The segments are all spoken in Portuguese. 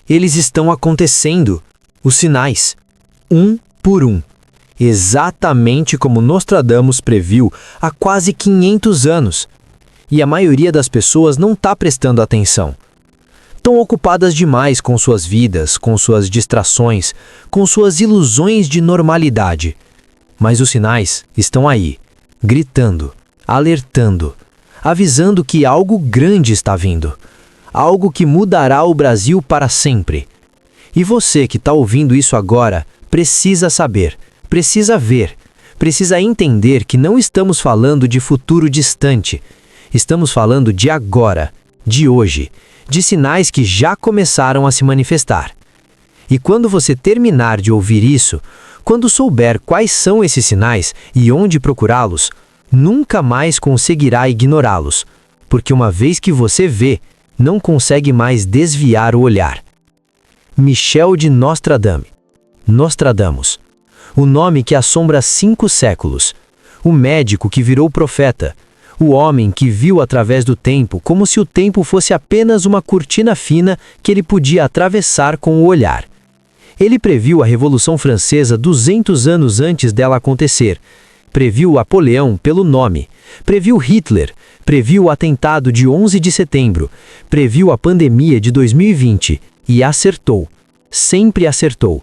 Eles estão acontecendo, os sinais, um por um, exatamente como Nostradamus previu há quase 500 anos. E a maioria das pessoas não está prestando atenção. Estão ocupadas demais com suas vidas, com suas distrações, com suas ilusões de normalidade. Mas os sinais estão aí, gritando, alertando, avisando que algo grande está vindo. Algo que mudará o Brasil para sempre. E você que está ouvindo isso agora, precisa saber, precisa ver, precisa entender que não estamos falando de futuro distante. Estamos falando de agora, de hoje, de sinais que já começaram a se manifestar. E quando você terminar de ouvir isso, quando souber quais são esses sinais e onde procurá-los, nunca mais conseguirá ignorá-los, porque uma vez que você vê, não consegue mais desviar o olhar. Michel de Nostradamus, o nome que assombra 5 séculos, o médico que virou profeta, o homem que viu através do tempo como se o tempo fosse apenas uma cortina fina que ele podia atravessar com o olhar. Ele previu a Revolução Francesa 200 anos antes dela acontecer, previu Napoleão pelo nome, previu Hitler, previu o atentado de 11 de setembro, previu a pandemia de 2020 e acertou, sempre acertou,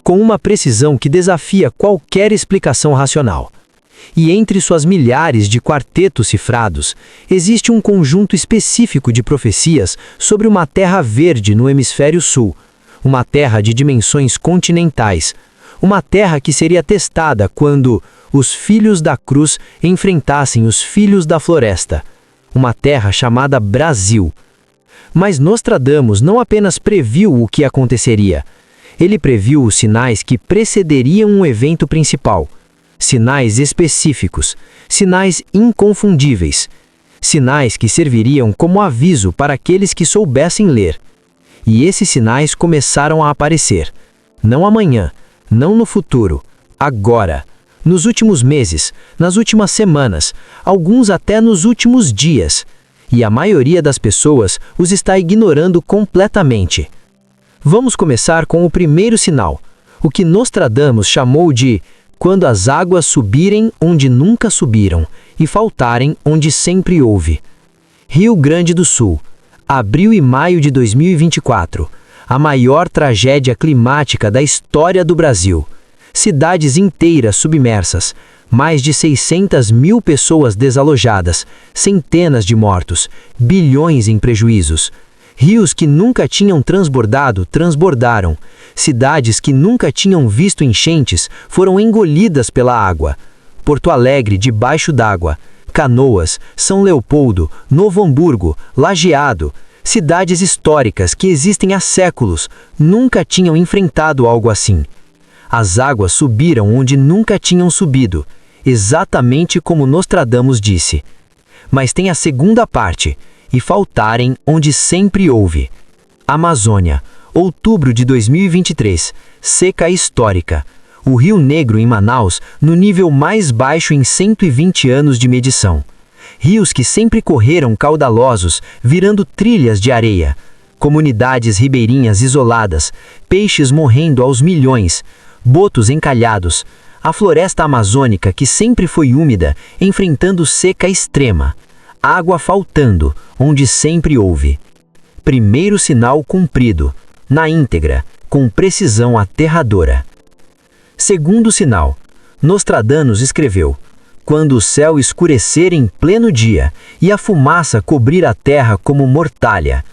com uma precisão que desafia qualquer explicação racional. E entre suas milhares de quartetos cifrados, existe um conjunto específico de profecias sobre uma terra verde no hemisfério sul, uma terra de dimensões continentais, uma terra que seria testada quando os filhos da cruz enfrentassem os filhos da floresta, uma terra chamada Brasil. Mas Nostradamus não apenas previu o que aconteceria, ele previu os sinais que precederiam um evento principal, sinais específicos, sinais inconfundíveis, sinais que serviriam como aviso para aqueles que soubessem ler. E esses sinais começaram a aparecer, não amanhã, não no futuro, agora, nos últimos meses, nas últimas semanas, alguns até nos últimos dias, e a maioria das pessoas os está ignorando completamente. Vamos começar com o primeiro sinal, o que Nostradamus chamou de quando as águas subirem onde nunca subiram e faltarem onde sempre houve. Rio Grande do Sul, abril e maio de 2024, a maior tragédia climática da história do Brasil. Cidades inteiras submersas, mais de 600 mil pessoas desalojadas, centenas de mortos, bilhões em prejuízos. Rios que nunca tinham transbordado, transbordaram. Cidades que nunca tinham visto enchentes foram engolidas pela água. Porto Alegre debaixo d'água. Canoas, São Leopoldo, Novo Hamburgo, Lajeado. Cidades históricas que existem há séculos, nunca tinham enfrentado algo assim. As águas subiram onde nunca tinham subido, exatamente como Nostradamus disse. Mas tem a segunda parte, e faltarem onde sempre houve. Amazônia, outubro de 2023, seca histórica. O Rio Negro em Manaus, no nível mais baixo em 120 anos de medição. Rios que sempre correram caudalosos, virando trilhas de areia. Comunidades ribeirinhas isoladas, peixes morrendo aos milhões, botos encalhados. A floresta amazônica que sempre foi úmida, enfrentando seca extrema. Água faltando, onde sempre houve. Primeiro sinal cumprido, na íntegra, com precisão aterradora. Segundo sinal, Nostradamus escreveu: quando o céu escurecer em pleno dia e a fumaça cobrir a terra como mortalha.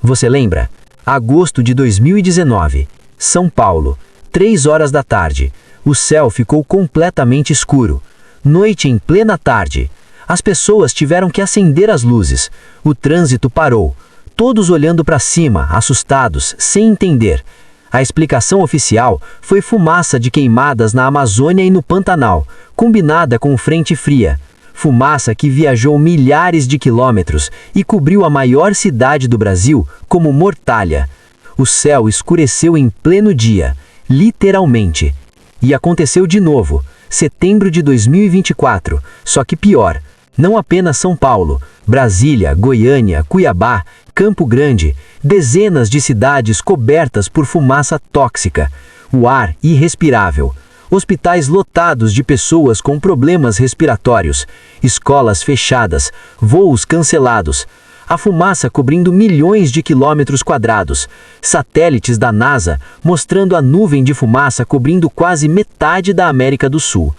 Você lembra? Agosto de 2019, São Paulo, 3 horas da tarde. O céu ficou completamente escuro. Noite em plena tarde. As pessoas tiveram que acender as luzes. O trânsito parou. Todos olhando para cima, assustados, sem entender. A explicação oficial foi fumaça de queimadas na Amazônia e no Pantanal, combinada com frente fria. Fumaça que viajou milhares de quilômetros e cobriu a maior cidade do Brasil como mortalha. O céu escureceu em pleno dia, literalmente. E aconteceu de novo, setembro de 2024, só que pior. Não apenas São Paulo, Brasília, Goiânia, Cuiabá, Campo Grande, dezenas de cidades cobertas por fumaça tóxica, o ar irrespirável, hospitais lotados de pessoas com problemas respiratórios, escolas fechadas, voos cancelados, a fumaça cobrindo milhões de quilômetros quadrados, satélites da NASA mostrando a nuvem de fumaça cobrindo quase metade da América do Sul.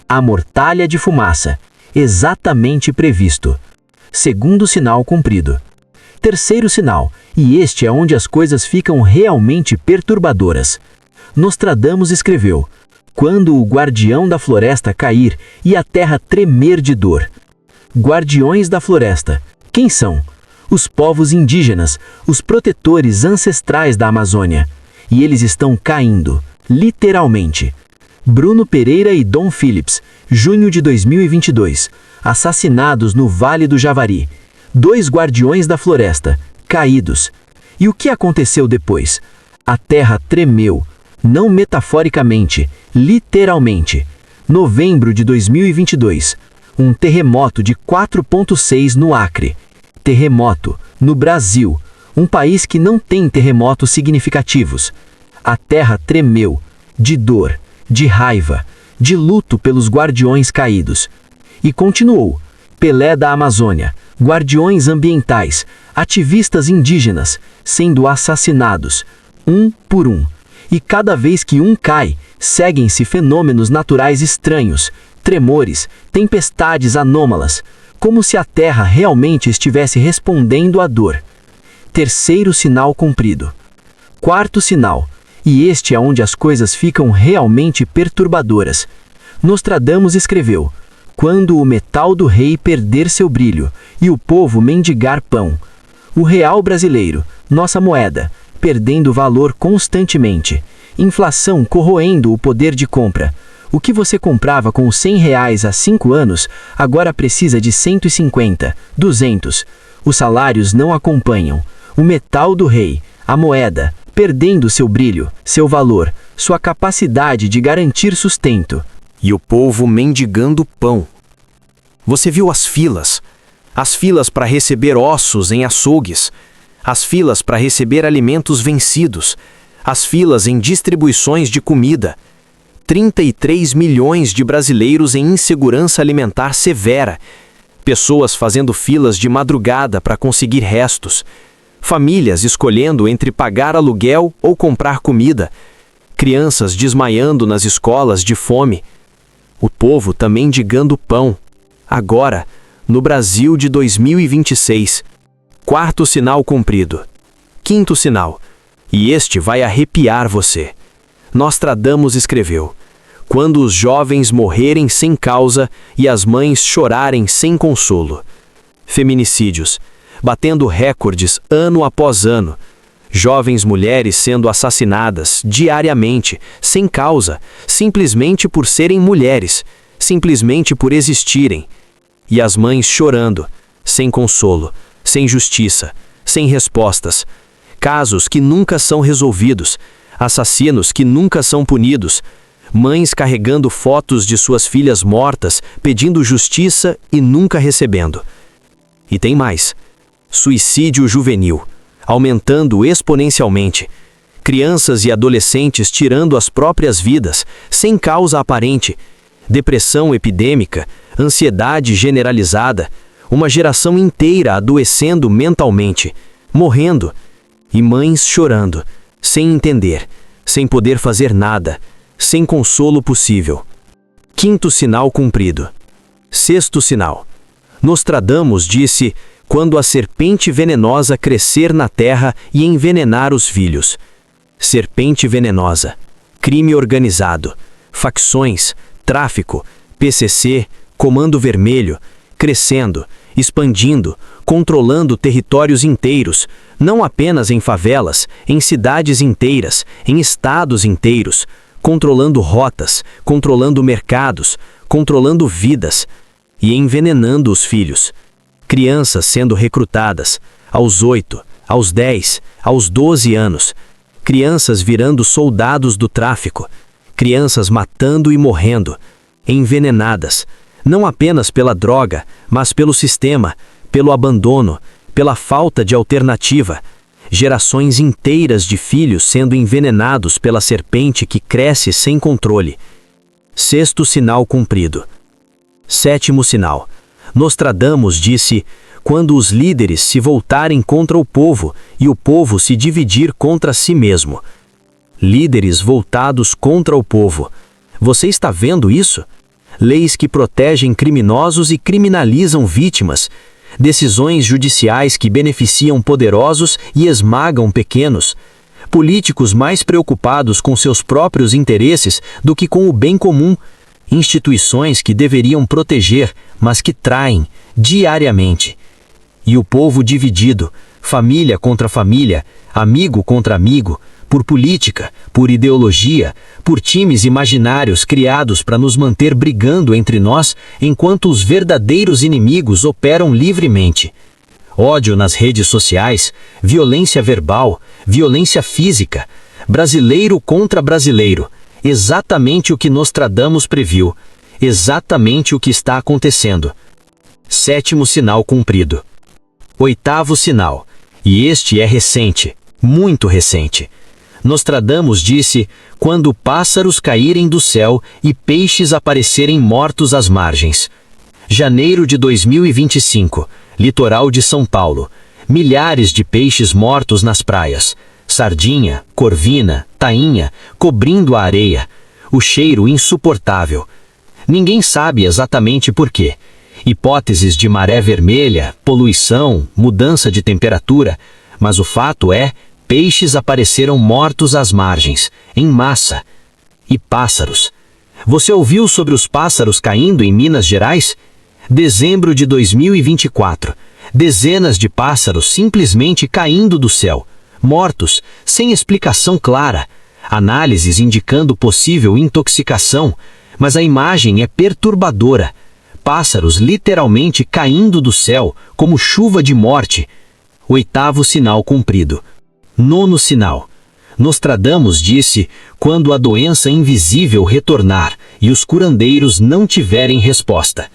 A mortalha de fumaça, exatamente previsto. Segundo sinal cumprido. Terceiro sinal, e este é onde as coisas ficam realmente perturbadoras. Nostradamus escreveu: quando o guardião da floresta cair e a terra tremer de dor. Guardiões da floresta. Quem são? Os povos indígenas, os protetores ancestrais da Amazônia. E eles estão caindo, literalmente. Bruno Pereira e Dom Phillips, junho de 2022, assassinados no Vale do Javari. 2 guardiões da floresta, caídos. E o que aconteceu depois? A terra tremeu, não metaforicamente, literalmente. Novembro de 2022, um terremoto de 4,6 no Acre. Terremoto, no Brasil, um país que não tem terremotos significativos. A terra tremeu, de dor, de raiva, de luto pelos guardiões caídos. E continuou. Pelé da Amazônia, guardiões ambientais, ativistas indígenas, sendo assassinados, um por um. E cada vez que um cai, seguem-se fenômenos naturais estranhos, tremores, tempestades anômalas, como se a Terra realmente estivesse respondendo à dor. Terceiro sinal cumprido. Quarto sinal, e este é onde as coisas ficam realmente perturbadoras. Nostradamus escreveu: quando o metal do rei perder seu brilho e o povo mendigar pão. O real brasileiro, nossa moeda, perdendo valor constantemente. Inflação corroendo o poder de compra. O que você comprava com R$100 há 5 anos, agora precisa de 150, 200. Os salários não acompanham. O metal do rei, a moeda, perdendo seu brilho, seu valor, sua capacidade de garantir sustento. E o povo mendigando pão. Você viu as filas para receber ossos em açougues, as filas para receber alimentos vencidos, as filas em distribuições de comida. 33 milhões de brasileiros em insegurança alimentar severa, pessoas fazendo filas de madrugada para conseguir restos, famílias escolhendo entre pagar aluguel ou comprar comida, crianças desmaiando nas escolas de fome. O povo também mendigando pão. Agora, no Brasil de 2026. Quarto sinal cumprido. Quinto sinal. E este vai arrepiar você. Nostradamus escreveu: quando os jovens morrerem sem causa e as mães chorarem sem consolo. Feminicídios, batendo recordes ano após ano. Jovens mulheres sendo assassinadas diariamente, sem causa, simplesmente por serem mulheres, simplesmente por existirem. E as mães chorando, sem consolo, sem justiça, sem respostas. Casos que nunca são resolvidos, assassinos que nunca são punidos, mães carregando fotos de suas filhas mortas, pedindo justiça e nunca recebendo. E tem mais. Suicídio juvenil, aumentando exponencialmente. Crianças e adolescentes tirando as próprias vidas, sem causa aparente. Depressão epidêmica, ansiedade generalizada, uma geração inteira adoecendo mentalmente, morrendo. E mães chorando, sem entender, sem poder fazer nada, sem consolo possível. Quinto sinal cumprido. Sexto sinal. Nostradamus disse: quando a serpente venenosa crescer na terra e envenenar os filhos. Serpente venenosa, crime organizado, facções, tráfico, PCC, Comando Vermelho, crescendo, expandindo, controlando territórios inteiros, não apenas em favelas, em cidades inteiras, em estados inteiros, controlando rotas, controlando mercados, controlando vidas e envenenando os filhos. Crianças sendo recrutadas, aos 8, aos 10, aos 12 anos. Crianças virando soldados do tráfico. Crianças matando e morrendo, envenenadas, não apenas pela droga, mas pelo sistema, pelo abandono, pela falta de alternativa, gerações inteiras de filhos sendo envenenados pela serpente que cresce sem controle. Sexto sinal cumprido. Sétimo sinal. Nostradamus disse: quando os líderes se voltarem contra o povo e o povo se dividir contra si mesmo. Líderes voltados contra o povo. Você está vendo isso? Leis que protegem criminosos e criminalizam vítimas. Decisões judiciais que beneficiam poderosos e esmagam pequenos. Políticos mais preocupados com seus próprios interesses do que com o bem comum. Instituições que deveriam proteger, mas que traem, diariamente. E o povo dividido, família contra família, amigo contra amigo, por política, por ideologia, por times imaginários criados para nos manter brigando entre nós, enquanto os verdadeiros inimigos operam livremente. Ódio nas redes sociais, violência verbal, violência física, brasileiro contra brasileiro. Exatamente o que Nostradamus previu, exatamente o que está acontecendo. Sétimo sinal cumprido. Oitavo sinal, e este é recente, muito recente. Nostradamus disse: quando pássaros caírem do céu e peixes aparecerem mortos às margens. Janeiro de 2025, litoral de São Paulo. Milhares de peixes mortos nas praias. Sardinha, corvina, tainha, cobrindo a areia. O cheiro insuportável. Ninguém sabe exatamente por quê. Hipóteses de maré vermelha, poluição, mudança de temperatura, mas o fato é, peixes apareceram mortos às margens, em massa. E pássaros. Você ouviu sobre os pássaros caindo em Minas Gerais? Dezembro de 2024. Dezenas de pássaros simplesmente caindo do céu, mortos, sem explicação clara. Análises indicando possível intoxicação, mas a imagem é perturbadora. Pássaros literalmente caindo do céu, como chuva de morte. Oitavo sinal cumprido. Nono sinal. Nostradamus disse: quando a doença invisível retornar e os curandeiros não tiverem resposta.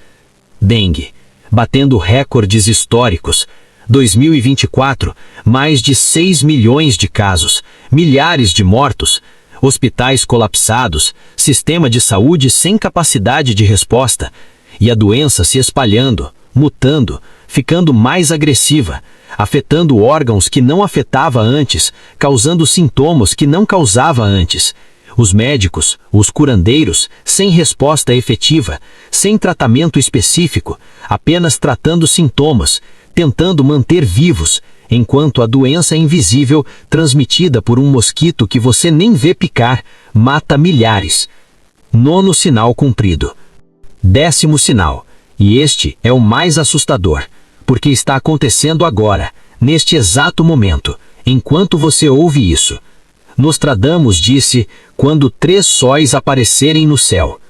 Dengue. Batendo recordes históricos. 2024, mais de 6 milhões de casos, milhares de mortos, hospitais colapsados, sistema de saúde sem capacidade de resposta, e a doença se espalhando, mutando, ficando mais agressiva, afetando órgãos que não afetava antes, causando sintomas que não causava antes. Os médicos, os curandeiros, sem resposta efetiva, sem tratamento específico, apenas tratando sintomas, tentando manter vivos, enquanto a doença invisível, transmitida por um mosquito que você nem vê picar, mata milhares. Nono sinal cumprido. Décimo sinal, e este é o mais assustador, porque está acontecendo agora, neste exato momento, enquanto você ouve isso. Nostradamus disse: quando 3 sóis aparecerem no céu.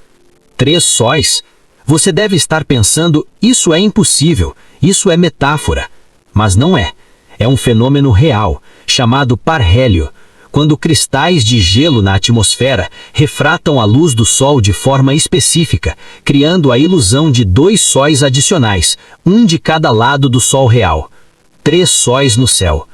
3 sóis? Você deve estar pensando: isso é impossível, isso é metáfora. Mas não é. É um fenômeno real, chamado parhélio, quando cristais de gelo na atmosfera refratam a luz do Sol de forma específica, criando a ilusão de 2 sóis adicionais, um de cada lado do Sol real. 3 sóis no céu.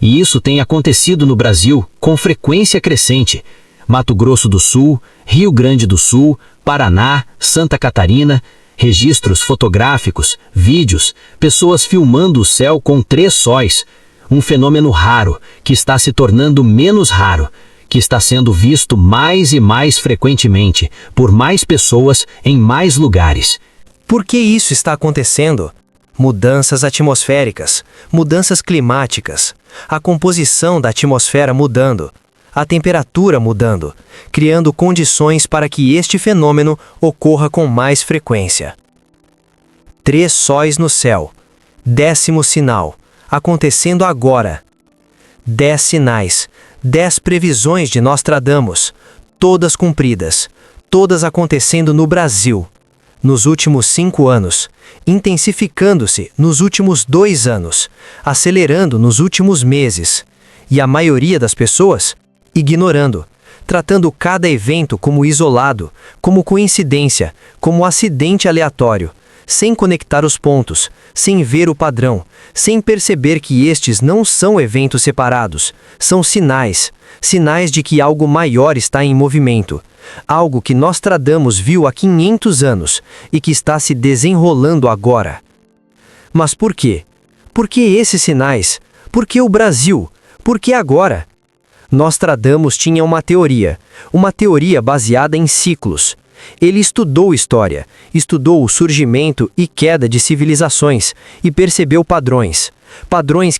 E isso tem acontecido no Brasil com frequência crescente. Mato Grosso do Sul, Rio Grande do Sul, Paraná, Santa Catarina, registros fotográficos, vídeos, pessoas filmando o céu com 3 sóis. Um fenômeno raro, que está se tornando menos raro, que está sendo visto mais e mais frequentemente, por mais pessoas, em mais lugares. Por que isso está acontecendo? Mudanças atmosféricas, mudanças climáticas, a composição da atmosfera mudando, a temperatura mudando, criando condições para que este fenômeno ocorra com mais frequência. 3 sóis no céu. 10º sinal, acontecendo agora. 10 sinais, 10 previsões de Nostradamus, todas cumpridas, todas acontecendo no Brasil, nos últimos 5 anos, intensificando-se nos últimos 2 anos, acelerando nos últimos meses, e a maioria das pessoas ignorando, tratando cada evento como isolado, como coincidência, como acidente aleatório, sem conectar os pontos, sem ver o padrão, sem perceber que estes não são eventos separados, são sinais, sinais de que algo maior está em movimento, algo que Nostradamus viu há 500 anos e que está se desenrolando agora. Mas por quê? Por que esses sinais? Por que o Brasil? Por que agora? Nostradamus tinha uma teoria baseada em ciclos. Ele estudou história, estudou o surgimento e queda de civilizações e percebeu padrões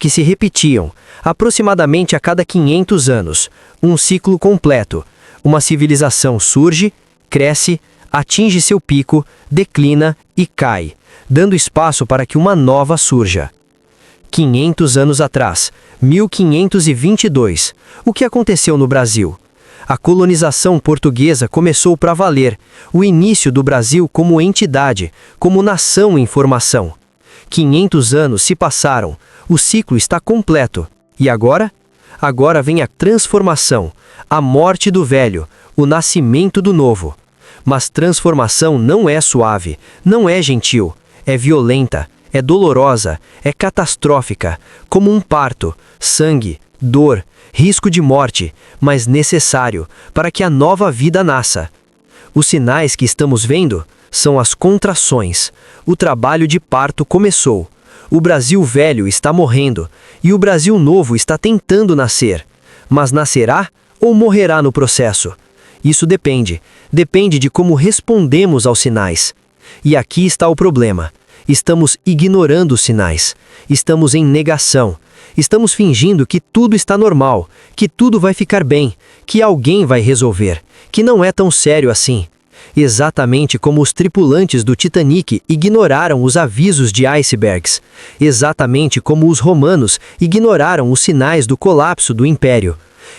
que se repetiam, aproximadamente a cada 500 anos, um ciclo completo. Uma civilização surge, cresce, atinge seu pico, declina e cai, dando espaço para que uma nova surja. 500 anos atrás, 1522, o que aconteceu no Brasil? A colonização portuguesa começou para valer, o início do Brasil como entidade, como nação em formação. 500 anos se passaram, o ciclo está completo. E agora? Agora vem a transformação, a morte do velho, o nascimento do novo. Mas transformação não é suave, não é gentil, é violenta, é dolorosa, é catastrófica, como um parto, sangue, dor, risco de morte, mas necessário para que a nova vida nasça. Os sinais que estamos vendo são as contrações. O trabalho de parto começou. O Brasil velho está morrendo e o Brasil novo está tentando nascer. Mas nascerá ou morrerá no processo? Isso depende de como respondemos aos sinais. E aqui está o problema. Estamos ignorando os sinais. Estamos em negação. Estamos fingindo que tudo está normal, que tudo vai ficar bem, que alguém vai resolver, que não é tão sério assim. Exatamente como os tripulantes do Titanic ignoraram os avisos de icebergs. Exatamente como os romanos ignoraram os sinais do colapso do império.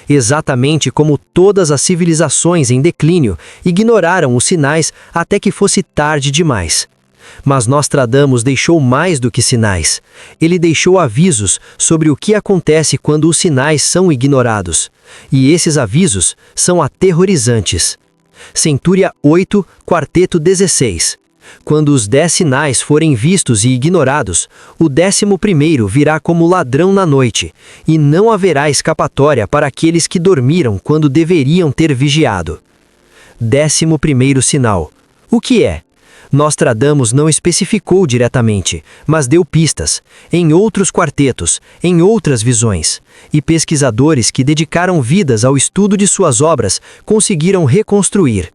Exatamente como todas as civilizações em declínio ignoraram os sinais até que fosse tarde demais. Mas Nostradamus deixou mais do que sinais. Ele deixou avisos sobre o que acontece quando os sinais são ignorados. E esses avisos são aterrorizantes. Centúria 8, quarteto 16. Quando os 10 sinais forem vistos e ignorados, o 11º virá como ladrão na noite, e não haverá escapatória para aqueles que dormiram quando deveriam ter vigiado. 11º sinal. O que é? Nostradamus não especificou diretamente, mas deu pistas, em outros quartetos, em outras visões. E pesquisadores que dedicaram vidas ao estudo de suas obras conseguiram reconstruir.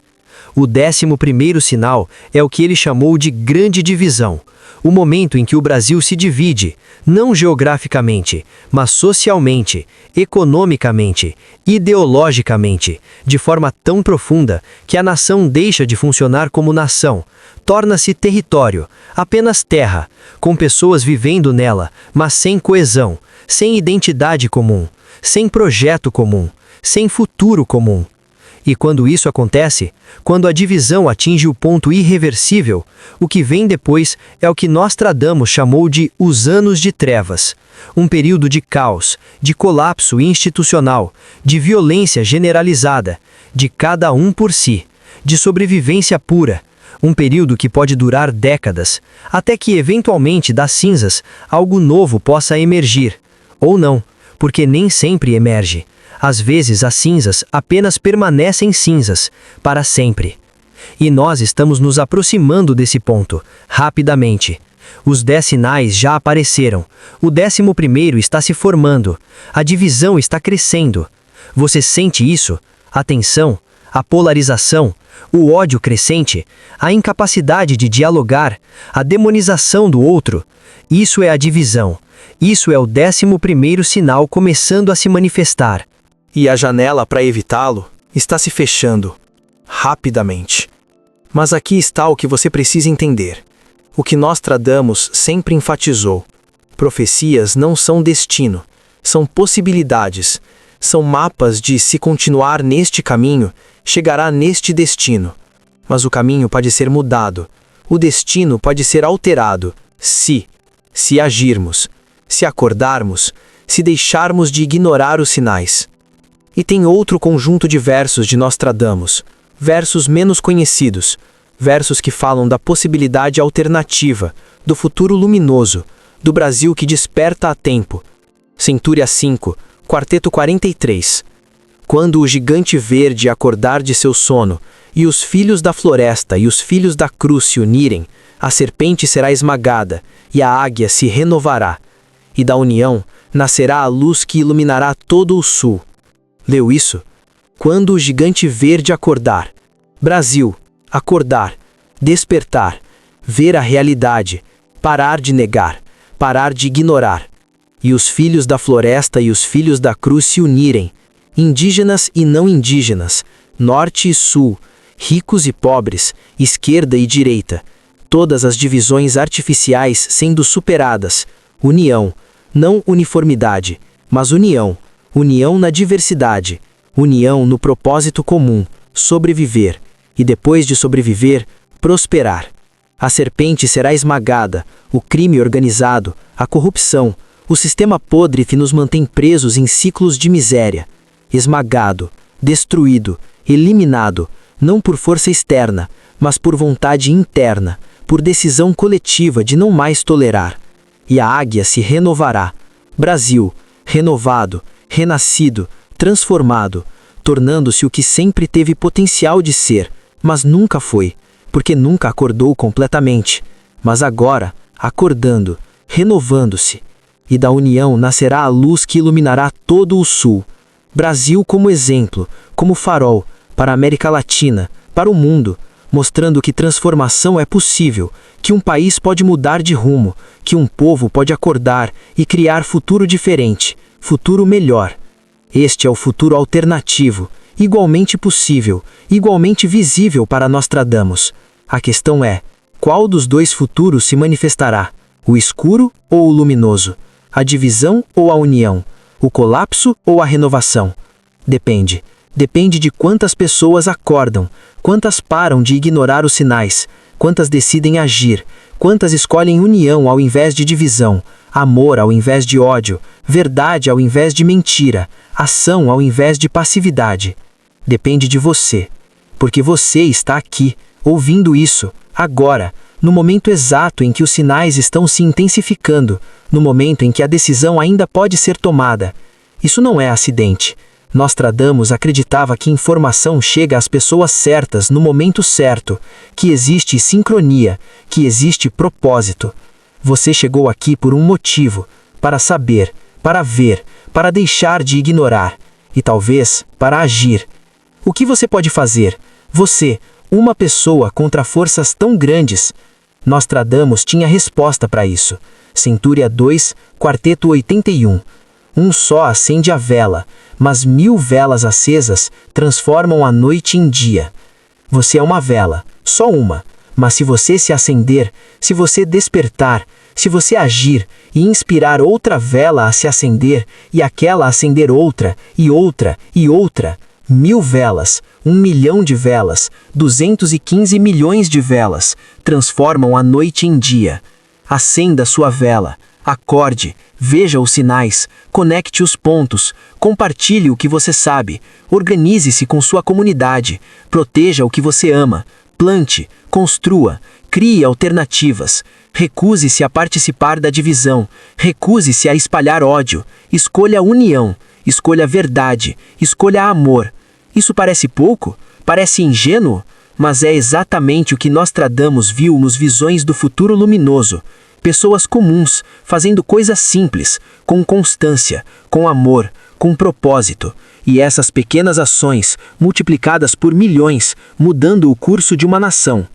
O 11º sinal é o que ele chamou de Grande Divisão, o momento em que o Brasil se divide, não geograficamente, mas socialmente, economicamente, ideologicamente, de forma tão profunda que a nação deixa de funcionar como nação, torna-se território, apenas terra, com pessoas vivendo nela, mas sem coesão, sem identidade comum, sem projeto comum, sem futuro comum. E quando isso acontece, quando a divisão atinge o ponto irreversível, o que vem depois é o que Nostradamus chamou de os anos de trevas, um período de caos, de colapso institucional, de violência generalizada, de cada um por si, de sobrevivência pura, um período que pode durar décadas, até que eventualmente das cinzas algo novo possa emergir, ou não, porque nem sempre emerge. Às vezes as cinzas apenas permanecem cinzas, para sempre. E nós estamos nos aproximando desse ponto, rapidamente. Os 10 sinais já apareceram, o 11º está se formando, a divisão está crescendo. Você sente isso? A tensão, a polarização, o ódio crescente, a incapacidade de dialogar, a demonização do outro. Isso é a divisão. Isso é o 11º sinal começando a se manifestar. E a janela para evitá-lo está se fechando, rapidamente. Mas aqui está o que você precisa entender. O que Nostradamus sempre enfatizou. Profecias não são destino, são possibilidades. São mapas de se continuar neste caminho, chegará neste destino. Mas o caminho pode ser mudado. O destino pode ser alterado, se agirmos, se acordarmos, se deixarmos de ignorar os sinais. E tem outro conjunto de versos de Nostradamus, versos menos conhecidos, versos que falam da possibilidade alternativa, do futuro luminoso, do Brasil que desperta a tempo. Centúria 5, Quarteto 43. Quando o gigante verde acordar de seu sono, e os filhos da floresta e os filhos da cruz se unirem, a serpente será esmagada, e a águia se renovará. E da união nascerá a luz que iluminará todo o sul. Leu isso? Quando o gigante verde acordar. Brasil, acordar, despertar, ver a realidade, parar de negar, parar de ignorar. E os filhos da floresta e os filhos da cruz se unirem, indígenas e não indígenas, norte e sul, ricos e pobres, esquerda e direita, todas as divisões artificiais sendo superadas, união, não uniformidade, mas união, união na diversidade, união no propósito comum, sobreviver, e depois de sobreviver, prosperar. A serpente será esmagada, o crime organizado, a corrupção, o sistema podre que nos mantém presos em ciclos de miséria, esmagado, destruído, eliminado, não por força externa, mas por vontade interna, por decisão coletiva de não mais tolerar. E a águia se renovará. Brasil, renovado, renascido, transformado, tornando-se o que sempre teve potencial de ser, mas nunca foi, porque nunca acordou completamente, mas agora, acordando, renovando-se. E da união nascerá a luz que iluminará todo o sul. Brasil como exemplo, como farol, para a América Latina, para o mundo, mostrando que transformação é possível, que um país pode mudar de rumo, que um povo pode acordar e criar futuro diferente, futuro melhor. Este é o futuro alternativo, igualmente possível, igualmente visível para Nostradamus. A questão é, qual dos dois futuros se manifestará? O escuro ou o luminoso? A divisão ou a união? O colapso ou a renovação? Depende. Depende de quantas pessoas acordam, quantas param de ignorar os sinais, quantas decidem agir, quantas escolhem união ao invés de divisão, amor ao invés de ódio, verdade ao invés de mentira, ação ao invés de passividade. Depende de você, porque você está aqui, ouvindo isso, agora, no momento exato em que os sinais estão se intensificando, no momento em que a decisão ainda pode ser tomada. Isso não é acidente. Nostradamus acreditava que informação chega às pessoas certas no momento certo, que existe sincronia, que existe propósito. Você chegou aqui por um motivo, para saber, para ver, para deixar de ignorar, e talvez para agir. O que você pode fazer? Você, uma pessoa contra forças tão grandes. Nostradamus tinha resposta para isso. Centúria 2, Quarteto 81. Um só acende a vela, mas 1000 velas acesas transformam a noite em dia. Você é uma vela, só uma, mas se você se acender, se você despertar, se você agir e inspirar outra vela a se acender, e aquela acender outra, e outra, e outra, 1000 velas, 1 milhão de velas, 215 milhões de velas, transformam a noite em dia. Acenda sua vela, acorde, veja os sinais, conecte os pontos, compartilhe o que você sabe, organize-se com sua comunidade, proteja o que você ama, plante, construa, crie alternativas, recuse-se a participar da divisão, recuse-se a espalhar ódio, escolha união, escolha verdade, escolha amor. Isso parece pouco? Parece ingênuo? Mas é exatamente o que Nostradamus viu nos visões do futuro luminoso. Pessoas comuns, fazendo coisas simples, com constância, com amor, com propósito. E essas pequenas ações, multiplicadas por milhões, mudando o curso de uma nação.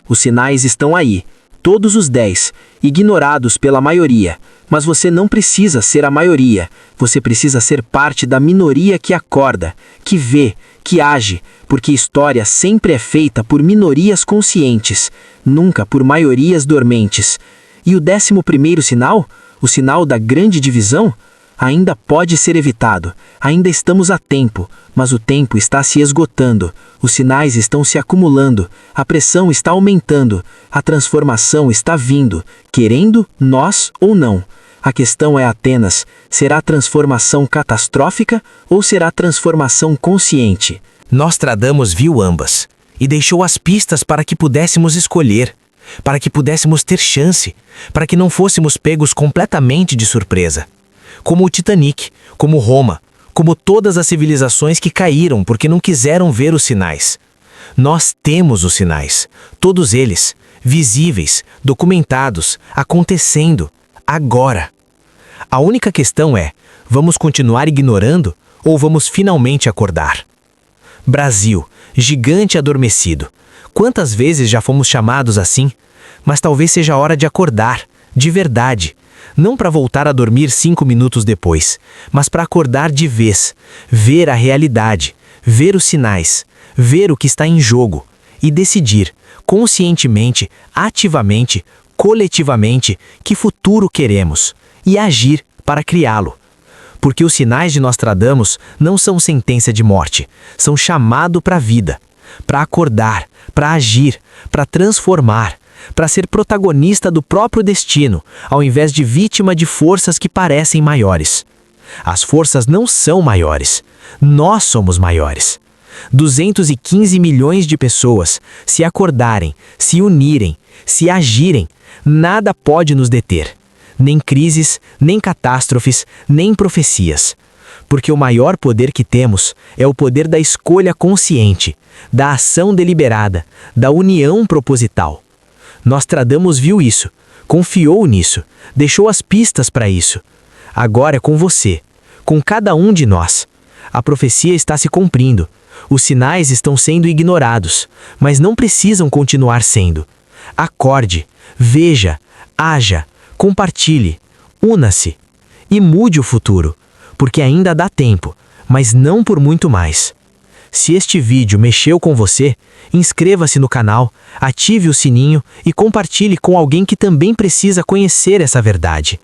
Os sinais estão aí, todos os 10, ignorados pela maioria. Mas você não precisa ser a maioria. Você precisa ser parte da minoria que acorda, que vê, que age, porque história sempre é feita por minorias conscientes, nunca por maiorias dormentes. E o 11º sinal, o sinal da grande divisão, ainda pode ser evitado. Ainda estamos a tempo, mas o tempo está se esgotando. Os sinais estão se acumulando, a pressão está aumentando, a transformação está vindo, querendo nós ou não. A questão é apenas, será transformação catastrófica ou será transformação consciente? Nostradamus viu ambas. e deixou as pistas para que pudéssemos escolher, para que pudéssemos ter chance, para que não fôssemos pegos completamente de surpresa. Como o Titanic, como Roma, como todas as civilizações que caíram porque não quiseram ver os sinais. Nós temos os sinais, todos eles, visíveis, documentados, acontecendo, agora. A única questão é, vamos continuar ignorando ou vamos finalmente acordar? Brasil, gigante adormecido. Quantas vezes já fomos chamados assim? Mas talvez seja hora de acordar, de verdade. Não para voltar a dormir 5 minutos depois, mas para acordar de vez, ver a realidade, ver os sinais, ver o que está em jogo e decidir, conscientemente, ativamente, coletivamente, que futuro queremos e agir para criá-lo. Porque os sinais de Nostradamus não são sentença de morte, são chamado para a vida, para acordar, para agir, para transformar, para ser protagonista do próprio destino, ao invés de vítima de forças que parecem maiores. As forças não são maiores, nós somos maiores. 215 milhões de pessoas, se acordarem, se unirem, se agirem, nada pode nos deter. Nem crises, nem catástrofes, nem profecias. Porque o maior poder que temos é o poder da escolha consciente, da ação deliberada, da união proposital. Nostradamus viu isso, confiou nisso, deixou as pistas para isso. Agora é com você, com cada um de nós. A profecia está se cumprindo. Os sinais estão sendo ignorados, mas não precisam continuar sendo. Acorde, veja, haja, compartilhe, una-se e mude o futuro, porque ainda dá tempo, mas não por muito mais. Se este vídeo mexeu com você, inscreva-se no canal, ative o sininho e compartilhe com alguém que também precisa conhecer essa verdade.